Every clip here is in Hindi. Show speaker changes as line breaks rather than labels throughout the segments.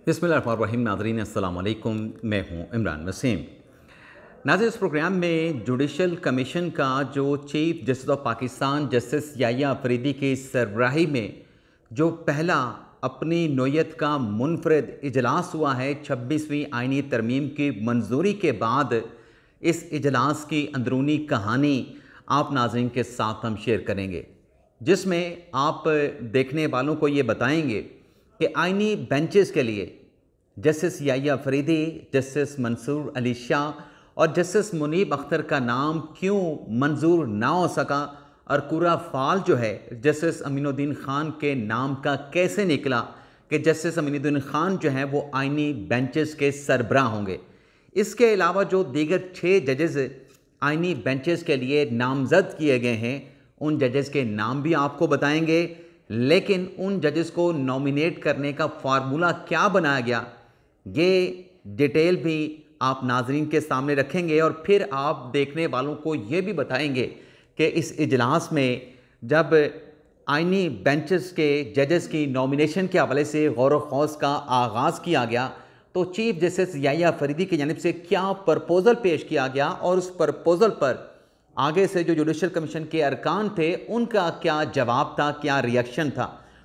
बिस्मिल्लाहिर्रहमानिर्रहीम। नाज़रीन अस्सलाम वालेकुम, मैं हूँ इमरान वसीम। नाज़रीन, इस प्रोग्राम में जुडिशल कमीशन का जो chief justice of Pakistan justice Yahya Afridi की सरबराही में जो पहला अपनी नौयत का मुनफरद इजलास हुआ है 26वीं आइनी तरमीम की मंजूरी के बाद, इस इजलास की अंदरूनी कहानी आप नाज़रीन के साथ हम शेयर करेंगे, जिसमें आप देखने वालों को ये बताएंगे कि आइनी बेंचेस के लिए जस्टिस याहिया अफरीदी, जस्टिस मंसूर अली शाह और जस्टिस मुनीब अख्तर का नाम क्यों मंजूर ना हो सका, और पूरा फाल जो है जस्टिस अमीनुद्दीन ख़ान के नाम का कैसे निकला कि जस्टिस अमीनुद्दीन ख़ान जो हैं वो आइनी बेंचेस के सरबराह होंगे। इसके अलावा जो दीगर 6 जजेस आइनी बेंचेस के लिए नामज़द किए गए हैं, उन जजेस के नाम भी आपको बताएंगे, लेकिन उन जजेस को नॉमिनेट करने का फार्मूला क्या बनाया गया, ये डिटेल भी आप नाजरीन के सामने रखेंगे। और फिर आप देखने वालों को ये भी बताएंगे कि इस इजलास में जब आइनी बेंचेस के जजेस की नॉमिनेशन के हवाले से गौर व खौज का आगाज़ किया गया, तो चीफ जस्टिस याहिया अफरीदी की जानिब से क्या प्रपोज़ल पेश किया गया और उस प्रपोज़ल पर आगे से जो जुडिशल कमीशन के अरकान थे उनका क्या जवाब था, क्या रिएक्शन था।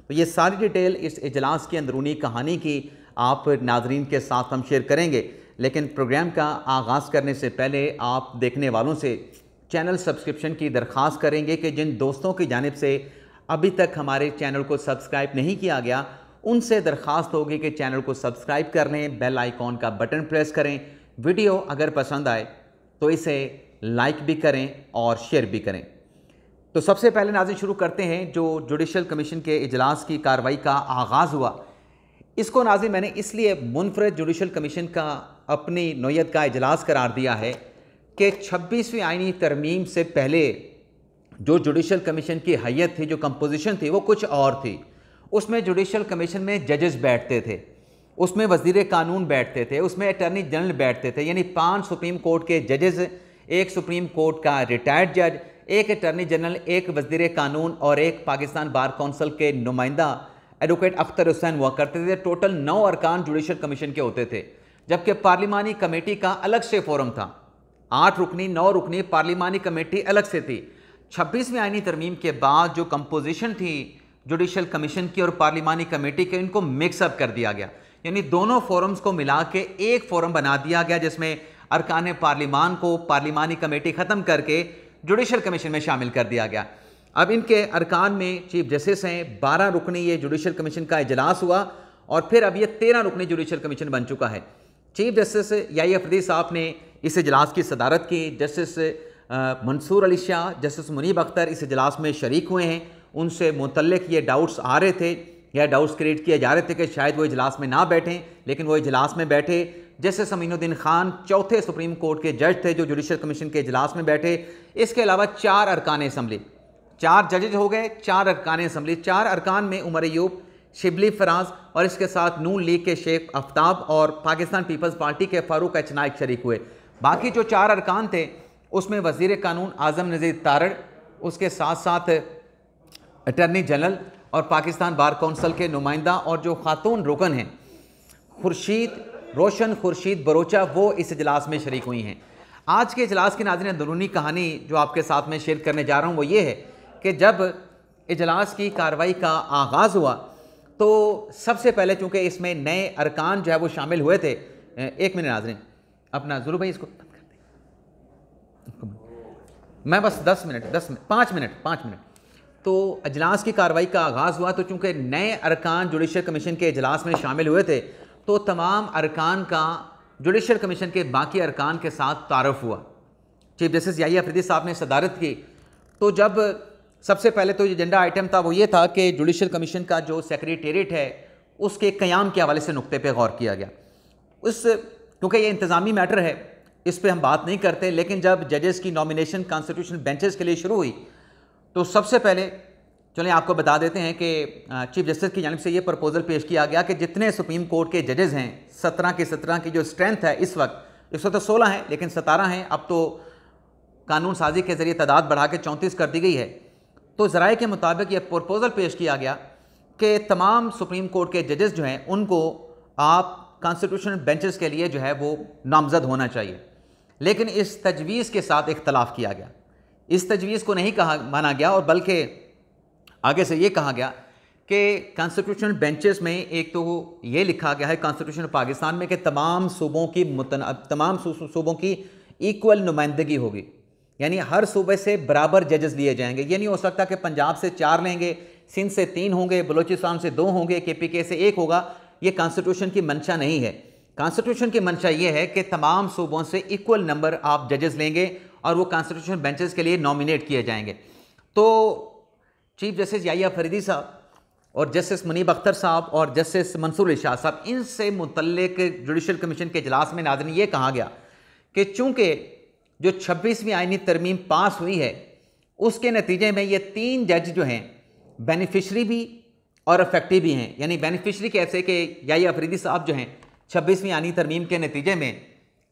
तो ये सारी डिटेल इस इजलास की अंदरूनी कहानी की आप नाजरीन के साथ हम शेयर करेंगे। लेकिन प्रोग्राम का आगाज़ करने से पहले आप देखने वालों से चैनल सब्सक्रिप्शन की दरख्वास्त करेंगे कि जिन दोस्तों की जानिब से अभी तक हमारे चैनल को सब्सक्राइब नहीं किया गया, उनसे दरख्वास्त होगी कि चैनल को सब्सक्राइब कर लें, बेल आइकॉन का बटन प्रेस करें, वीडियो अगर पसंद आए तो इसे लाइक भी करें और शेयर भी करें। तो सबसे पहले नाज़रीन शुरू करते हैं जो जुडिशल कमीशन के इजलास की कार्रवाई का आगाज़ हुआ। इसको नाज़रीन मैंने इसलिए मुनफरद जुडिशल कमीशन का अपनी नौयत का इजलास करार दिया है कि 26वीं आइनी तरमीम से पहले जो जुडिशल कमीशन की हैयत थी, जो कंपोजिशन थी, वो कुछ और थी। उसमें जुडिशल कमीशन में जजेस बैठते थे, उसमें वज़ीर कानून बैठते थे, उसमें अटर्नी जनरल बैठते थे, यानी 5 सुप्रीम कोर्ट के जजेस, एक सुप्रीम कोर्ट का रिटायर्ड जज, एक अटर्नी जनरल, एक वज़ीर कानून और एक पाकिस्तान बार कौंसिल के नुमाइंदा एडवोकेट अख्तर हुसैन हुआ करते थे। टोटल 9 अरकान जुडिशल कमीशन के होते थे, जबकि पार्लिमानी कमेटी का अलग से फोरम था। 8 रुकनी 9 रुकनी पार्लिमानी कमेटी अलग से थी। 26वीं आइनी तरमीम के बाद जो कंपोजिशन थी जुडिशल कमीशन की और पार्लिमानी कमेटी के, इनको मिक्सअप कर दिया गया, यानी दोनों फोरम्स को मिला के एक फोरम बना दिया गया, जिसमें अरकान पार्लिमान को पार्लिमानी कमेटी ख़त्म करके जुडिशल कमीशन में शामिल कर दिया गया। अब इनके अरकान में चीफ जस्टिस हैं, 12 रुकनी ये जुडिशल कमीशन का इजलास हुआ और फिर अब ये 13 रुकनी जुडिशल कमीशन बन चुका है। चीफ जस्टिस याहिया अफरीदी साहब ने इस इजलास की सदारत की। जस्टिस मंसूर अली शाह, जस्टिस मुनीब अख्तर इस इजलास में शरीक हुए हैं। उनसे मुतल्लिक ये डाउट्स आ रहे थे या डाउट्स क्रिएट किए जा रहे थे कि शायद वो इजलास में ना बैठें, लेकिन वो इजलास में बैठे। जस्टिस अमीनुद्दीन ख़ान चौथे सुप्रीम कोर्ट के जज थे जो जुडिशल कमीशन के इजलास में बैठे। इसके अलावा 4 अरकान असम्बली, 4 जजेज हो गए, 4 अरकान असम्बली। 4 अरकान में उमर अयूब, शिबली फराज और इसके साथ नून लीग के शेख आफ्ताब और पाकिस्तान पीपल्स पार्टी के फारूक एच नाइक शरीक हुए। बाकी जो 4 अरकान थे उसमें वज़ीर कानून आज़म नज़ीर तारड़, उसके साथ साथ अटर्नी जनरल और पाकिस्तान बार कौंसिल के नुमाइंदा और जो खातून रुकन हैं रोशन खुर्शीद बरोचा, वो इस इजलास में शरीक हुई हैं। आज के इजलास की नाज़रीन अंदरूनी कहानी जो आपके साथ में शेयर करने जा रहा हूँ वो ये है कि जब इजलास की कार्रवाई का आगाज़ हुआ तो सबसे पहले चूँकि इसमें नए अरकान जो है वो शामिल हुए थे। एक मिनट नाज़रीन, अपना ज़रूर भाई इसको मैं बस 5 मिनट। तो इजलास की कार्रवाई का आगाज़ हुआ तो चूँकि नए अरकान जुडिशल कमीशन के इजलास में शामिल हुए थे तो तमाम अरकान का जुडिशल कमीशन के बाकी अरकान के साथ तारुफ हुआ। चीफ जस्टिस याहिया अफरीदी साहब ने सदारत की। तो जब सबसे पहले तो एजेंडा आइटम था वो ये था कि जुडिशल कमीशन का जो सेक्रेटेरिएट है उसके क़याम के हवाले से नुक्ते पे गौर किया गया। क्योंकि ये इंतज़ामी मैटर है, इस पर हम बात नहीं करते, लेकिन जब जजेस की नॉमिनेशन कॉन्स्टिट्यूशन बेंचेस के लिए शुरू हुई तो सबसे पहले चलिए आपको बता देते हैं कि चीफ जस्टिस की जानिब से ये प्रपोज़ल पेश किया गया कि जितने सुप्रीम कोर्ट के जजेस हैं 17 की जो स्ट्रेंथ है इस वक्त तो 16 हैं, लेकिन 17 हैं। अब तो कानून साजी के ज़रिए तादाद बढ़ा के 34 कर दी गई है। तो ज़राए के मुताबिक ये प्रपोज़ल पेश किया गया कि तमाम सुप्रीम कोर्ट के जजेस जो हैं उनको आप कॉन्स्टिट्यूशनल बेंचेस के लिए जो है वो नामजद होना चाहिए। लेकिन इस तजवीज़ के साथ इख्तलाफ किया गया। इस तजवीज़ को नहीं कहा माना गया और बल्कि आगे से ये कहा गया कि कॉन्स्टिट्यूशनल बेंचेस में एक तो ये लिखा गया है कॉन्स्टिट्यूशन पाकिस्तान में कि तमाम सूबों की इक्वल नुमाइंदगी होगी, यानी हर सूबे से बराबर जजेस लिए जाएंगे। ये नहीं हो सकता कि पंजाब से 4 लेंगे, सिंध से 3 होंगे, बलूचिस्तान से 2 होंगे, KPK से 1 होगा। ये कॉन्स्टिट्यूशन की मंशा नहीं है। कॉन्स्टिट्यूशन की मंशा ये है कि तमाम सूबों से इक्वल नंबर आप जजेस लेंगे और वो कॉन्स्टिट्यूशन बेंचेस के लिए नॉमिनेट किए जाएंगे। तो चीफ जस्टिस याहिया फरीदी साहब और जस्टिस मुनीब अख्तर साहब और जस्टिस मंसूर अली शाह साहब, इनसे मुतल्लिक जुडिशल कमीशन के इजलास में नाज़रीन ये कहा गया कि चूँकि जो 26वीं आईनी तरमीम पास हुई है उसके नतीजे में ये 3 जज जो हैं बेनिफिशरी भी और अफेक्टिव भी हैं। यानी बेनिफिशरी कैसे कि याहिया फरीदी साहब जो हैं 26वीं आईनी तरमीम के नतीजे में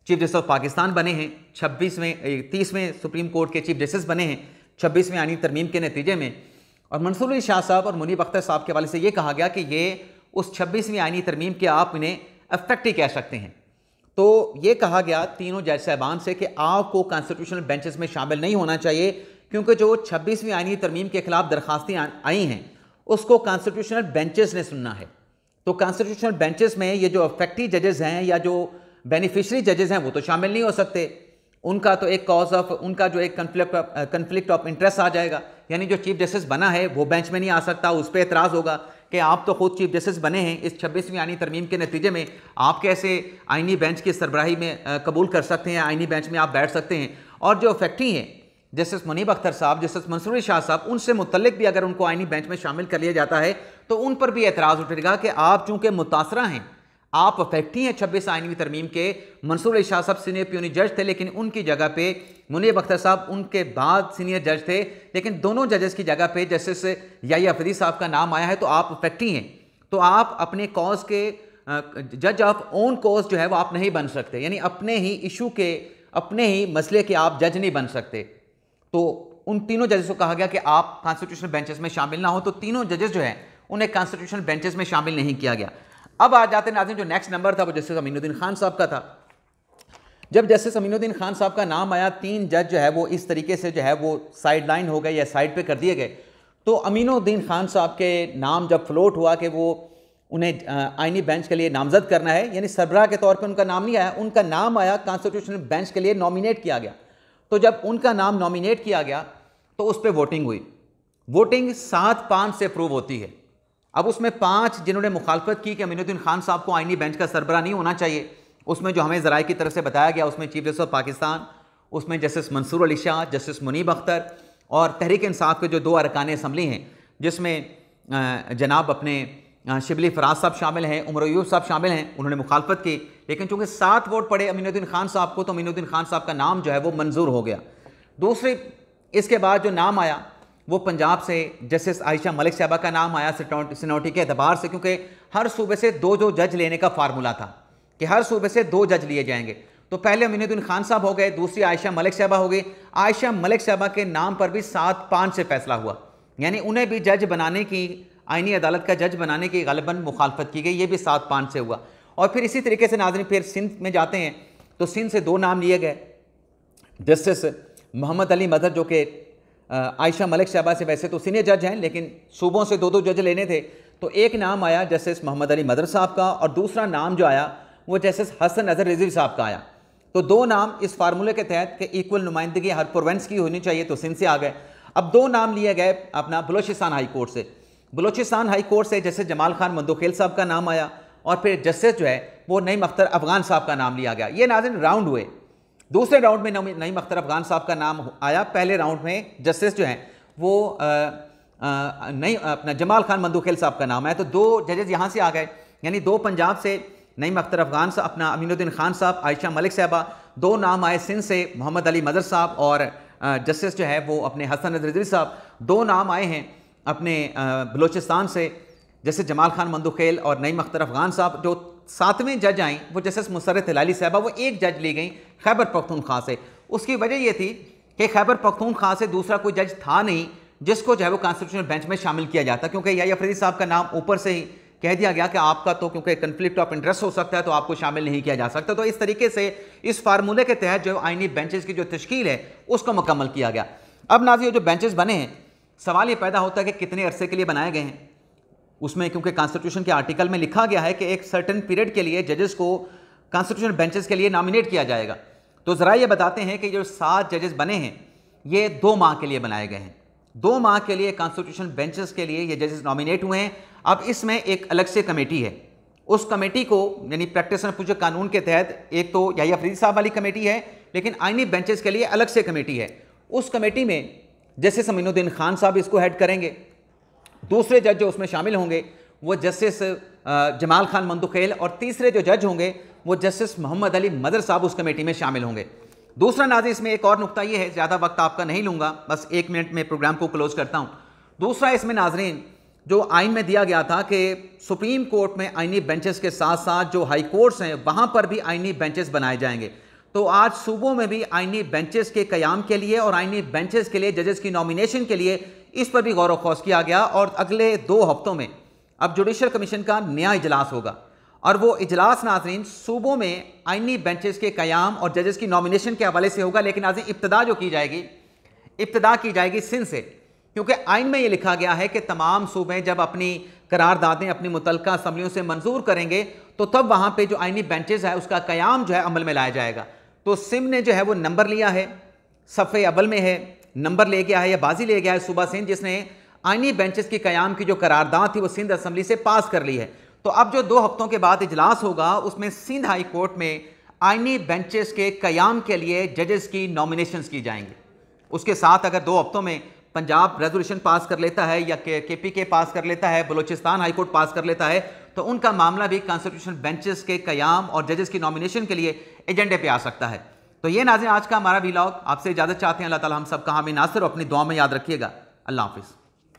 चीफ जस्टिस ऑफ पाकिस्तान बने हैं, 30वें सुप्रीम कोर्ट के चीफ जस्टिस बने हैं 26वीं आईनी तरमीम के नतीजे में। और मंसूर अली शाह साहब और मुनीब अख्तर साहब के हवाले से ये कहा गया कि ये उस 26वीं आईनी तरमीम के आप इन्हें अफेक्ट ही कह सकते हैं। तो ये कहा गया तीनों जज साहबान से कि आपको कॉन्स्टिट्यूशनल बेंचेस में शामिल नहीं होना चाहिए, क्योंकि जो 26वीं आईनी तरमीम के खिलाफ दरखास्तें आई हैं उसको कॉन्स्टिट्यूशनल बेंचेस ने सुनना है। तो कॉन्स्टिट्यूशनल बेंचेस में ये जो अफेक्टिव जजेस हैं या जो बेनिफिशरी जजेस हैं वो तो शामिल नहीं हो सकते। उनका तो एक कॉज ऑफ उनका जो एक कन्फ्लिक्ट ऑफ इंटरेस्ट आ जाएगा, यानी जो चीफ जस्टिस बना है वो बेंच में नहीं आ सकता। उस पर एतराज़ होगा कि आप तो खुद चीफ जस्टिस बने हैं, इस 26वीं आईनी तरमीम के नतीजे में आप कैसे आईनी बेंच की सरबराही में कबूल कर सकते हैं, आईनी बेंच में आप बैठ सकते हैं। और जो अफेक्टिव हैं जस्टिस मुनीब अख्तर साहब, जस्टिस मंसूर अली शाह साहब, उनसे मुतल्लिक भी अगर उनको आईनी बेंच में शामिल कर लिया जाता है तो उन पर भी एतराज़ उठेगा कि आप चूँकि मुतासरा हैं, आप अफेक्टिव हैं 26 आईनी तरमीम के। मंसूर अली शाह साहब सीनियर प्यूनी जज थे, लेकिन उनकी जगह पे मुनीब अख्तर साहब उनके बाद सीनियर जज थे, लेकिन दोनों जजेस की जगह पे जस्टिस याहिया फरीदी साहब का नाम आया है। तो आप अफेक्टिव हैं, तो आप अपने कॉज के जज ऑफ ओन कॉज जो है वो आप नहीं बन सकते, यानी अपने ही इशू के, अपने ही मसले के आप जज नहीं बन सकते। तो उन तीनों जजेस को कहा गया कि आप कॉन्स्टिट्यूशनल बेंचेस में शामिल ना हो, तो तीनों जजेस जो हैं उन्हें कॉन्स्टिट्यूशनल बेंचेस में शामिल नहीं किया गया। अब आ जाते नाज़रीन, जो नेक्स्ट नंबर था वो जस्टिस अमीनुद्दीन खान साहब का था। जब जस्टिस अमीनुद्दीन खान साहब का नाम आया, 3 जज जो है वो इस तरीके से जो है वो साइड लाइन हो गए या साइड पे कर दिए गए। तो अमीनुद्दीन खान साहब के नाम जब फ्लोट हुआ कि वो उन्हें आईनी बेंच के लिए नामजद करना है, यानी सरबराह के तौर पर उनका नाम नहीं आया, उनका नाम आया कॉन्स्टिट्यूशनल बेंच के लिए नॉमिनेट किया गया। तो जब उनका नाम नॉमिनेट किया गया तो उस पर वोटिंग हुई। वोटिंग 7-5 से अप्रूव होती है। अब उसमें 5 जिन्होंने मुखालफत की कि अमीनुद्दीन खान साहब को आईनी बेंच का सरबराह नहीं होना चाहिए, उसमें जो हमें ज़राए की तरफ से बताया गया, उसमें चीफ जस्टिस ऑफ पाकिस्तान, उसमें जस्टिस मंसूर अली शाह, जस्टिस मुनीब अख्तर और तहरीक इंसाफ के जो 2 अरकान असम्बली हैं, जिसमें जनाब अपने शिबली फराज साहब शामिल हैं, उमर अयूब साहब शामिल हैं, उन्होंने मुखालफत की। लेकिन चूँकि 7 वोट पड़े अमीनुद्दीन खान साहब को, तो अमीनुद्दीन खान साहब का नाम जो है वो मंजूर हो गया। दूसरी इसके बाद जो नाम आया वो पंजाब से जस्टिस आयशा मलिक साहबा का नाम आया सीनियरिटी के अतबार से, क्योंकि हर सूबे से 2 जज लेने का फार्मूला था कि हर सूबे से 2 जज लिए जाएंगे। तो पहले अमीनुद्दीन खान साहब हो गए, दूसरी आयशा मलिक साहबा हो गई। आयशा मलिक साहबा के नाम पर भी 7-5 से फैसला हुआ, यानी उन्हें भी जज बनाने की, आईनी अदालत का जज बनाने की गालिबन मुखालफत की गई। ये भी 7-5 से हुआ। और फिर इसी तरीके से नाज़रीन फिर सिंध में जाते हैं, तो सिंध से 2 नाम लिए गए। जस्टिस मोहम्मद अली मदर, जो कि आयशा मलिक साहबा से वैसे तो सीनियर जज हैं, लेकिन सूबों से 2 जज लेने थे, तो एक नाम आया जस्टिस मोहम्मद अली मदर साहब का, और दूसरा नाम जो आया वो जस्टिस हसन अजहर रिजवी साहब का आया। तो 2 नाम इस फार्मूले के तहत कि इक्वल नुमाइंदगी हर प्रोवेंस की होनी चाहिए, तो सिंध से आ गए। अब 2 नाम लिए गए अपना बलोचिस्तान हाई कोर्ट से। बलोचिस्तान हाई कोर्ट से जस्टिस जमाल खान मंदोखेल साहब का नाम आया, और फिर जस्टिस जो है वो नईम अख्तर अफगान साहब का नाम लिया गया। ये नाज़रीन राउंड हुए। दूसरे राउंड में नईम अख्तर अफगान साहब का नाम आया। पहले राउंड में जस्टिस जो हैं वो नई अपना जमाल खान मंदोखेल साहब का नाम आया। तो 2 जजेस यहाँ से आ गए, यानी 2 पंजाब से नईम अख्तर अफगान साहब, अपना अमीनुद्दीन खान साहब, आयशा मलिक साहबा। 2 नाम आए सिंध से मोहम्मद अली मदर साहब और जस्टिस जो है वो अपने हसन अजहर रिजवी साहब। 2 नाम आए हैं अपने बलोचिस्तान से, जैसे जमाल खान मंदोखेल और नईम अख्तर अफगान साहब। जो 7वें जज आई वो जस्टिस मुसर्रत हिलाली साहबा, वो 1 जज ली गई खैबर पख्तूनख्वा से। उसकी वजह ये थी कि खैबर पख्तूनख्वा से दूसरा कोई जज था नहीं जिसको जो है वो कॉन्स्टिट्यूशनल बेंच में शामिल किया जाता, क्योंकि याहिया फरीदी साहब का नाम ऊपर से ही कह दिया गया कि आपका तो क्योंकि कन्फ्लिक्ट ऑफ इंटरेस्ट हो सकता है तो आपको शामिल नहीं किया जा सकता। तो इस तरीके से इस फार्मूले के तहत जो आइनी बेंचेस की जो तश्कील है उसको मुकम्मल किया गया। अब नाज़रीन जो बेंचेस बने हैं, सवाल ये पैदा होता है कि कितने अरसे के लिए बनाए गए हैं। उसमें क्योंकि कॉन्स्टिट्यूशन के आर्टिकल में लिखा गया है कि एक सर्टन पीरियड के लिए जजेस को कॉन्स्टिट्यूशन बेंचेस के लिए नॉमिनेट किया जाएगा। तो ज़रा ये बताते हैं कि जो 7 जजेस बने हैं ये 2 माह के लिए बनाए गए हैं। 2 माह के लिए कॉन्स्टिट्यूशन बेंचेस के लिए ये जजेस नॉमिनेट हुए हैं। अब इसमें एक अलग से कमेटी है, उस कमेटी को यानी प्रैक्टिस एंड प्रोसीजर कानून के तहत एक तो याहिया अफरीदी साहब वाली कमेटी है, लेकिन आइनी बेंचेस के लिए अलग से कमेटी है। उस कमेटी में जस्टिस अमीनुद्दीन खान साहब इसको हेड करेंगे। दूसरे जज जो उसमें शामिल होंगे वो जस्टिस जमाल खान मंदुखेल, और तीसरे जो जज होंगे वो जस्टिस मोहम्मद अली मदर साहब उस कमेटी में शामिल होंगे। दूसरा नाज़रीन इसमें एक और नुक्ता ये है, ज़्यादा वक्त आपका नहीं लूँगा, बस 1 मिनट में प्रोग्राम को क्लोज करता हूँ। दूसरा इसमें नाज़रीन जो आइन में दिया गया था कि सुप्रीम कोर्ट में आइनी बेंचेस के साथ साथ जो हाई कोर्ट्स हैं वहाँ पर भी आइनी बेंचेस बनाए जाएंगे। तो आज सूबों में भी आइनी बेंचेस के क़याम के लिए और आइनी बेंचेस के लिए जजेस की नॉमिनेशन के लिए इस पर भी गौर व खौस किया गया। और अगले 2 हफ्तों में अब जुडिशल कमीशन का नया इजलास होगा, और वो इजलास नाज़रीन सूबों में आइनी बेंचेस के क़याम और जजेस की नॉमिनेशन के हवाले से होगा। लेकिन नाज़रीन इब्तिदा जो की जाएगी सिंध से, क्योंकि आइन में ये लिखा गया है कि तमाम सूबे जब अपनी करारदादें अपनी मुतल्लिका असम्बलियों से मंजूर करेंगे तो तब वहाँ पे जो आइनी बेंचेस है उसका क़याम जो है अमल में लाया जाएगा। तो सिंध ने जो है वो नंबर लिया है, सफ़े अव्वल में है, नंबर ले गया है या बाजी ले गया है सूबा सिंध, जिसने आइनी बेंचेस की क़याम की जो करारदाद थी वो सिंध असम्बली से पास कर ली है। तो अब जो 2 हफ्तों के बाद इजलास होगा उसमें सिंध हाई कोर्ट में आइनी बेंचेस के क़याम के लिए जजेस की नॉमिनेशंस की जाएंगी। उसके साथ अगर 2 हफ्तों में पंजाब रेजोल्यूशन पास कर लेता है या KPK पास कर लेता है, बलोचिस्तान हाई कोर्ट पास कर लेता है, तो उनका मामला भी कॉन्स्टिट्यूशन बेंचेस के क़याम और जजेस की नॉमिनेशन के लिए एजेंडे पे आ सकता है। तो ये नाज़रीन आज का हमारा व्लॉग, आपसे इजाज़त चाहते हैं। अल्लाह ताला हम सब का हामी नासिर, अपनी दुआ में याद रखिएगा। अल्लाह हाफिज़।